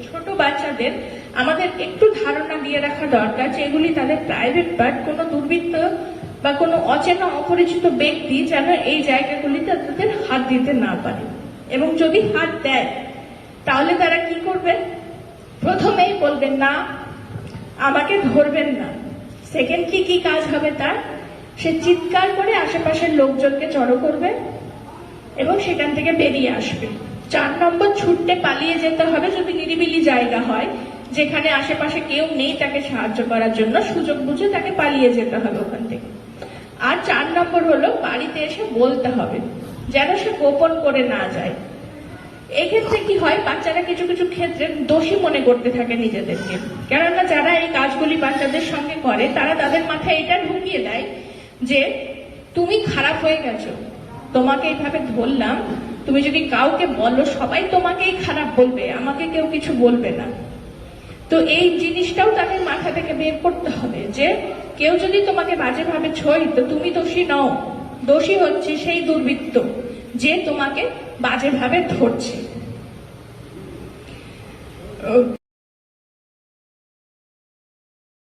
ছোট বাচ্চাদের আমাদের একটু ধারণা দিয়ে রাখা দরকার যে এগুলি তাদের প্রাইভেট পার্ট। কোনো দুর্বৃত্ত বা কোনো অচেনা অপরিচিত ব্যক্তি যেন এই জায়গাগুলিতে তাদের হাত দিতে না পারে, এবং যদি হাত দেয় তাহলে তারা কি করবে? প্রথমেই বলবেন না, আমাকে ধরবেন না। সেকেন্ডলি কি কাজ হবে তার? সে চিৎকার করে আশেপাশের লোকজনকে জড়ো করবে এবং সেখান থেকে বেরিয়ে আসবে। 4 নম্বর, ছুটতে পালিয়ে যেতে হবে যদি নিরিবিলি জায়গা হয় যেখানে আশেপাশে কেউ নেই তাকে সাহায্য করার জন্য, সুযোগ বুঝে তাকে পালিয়ে যেতে হবে ওখান থেকে। আর 4 নম্বর হলো বাড়িতে এসে বলতে হবে, যেন সে গোপন করে না যায়। এক্ষেত্রে কি হয়, বাচ্চারা কিছু কিছু ক্ষেত্রে দোষী মনে করতে থাকে নিজেদেরকে, কেননা যারা এই কাজগুলি বাচ্চাদের সঙ্গে করে তারা তাদের মাথায় এটা ঢুকিয়ে দেয় যে তুমি খারাপ হয়ে গেছো, তোমাকে এইভাবে ধরলাম, তুমি যদি কাউকে বলো সবাই তোমাকেই খারাপ বলবে, আমাকে কেউ কিছু বলবে না। তো এই জিনিসটাও তাদের মাথা থেকে বের করতে হবে যে কেউ যদি তোমাকে বাজেভাবে ছোঁয় তো তুমি দোষী নও, দোষী হচ্ছে সেই দুর্বৃত্ত যে তোমাকে বাজেভাবে ধরছে।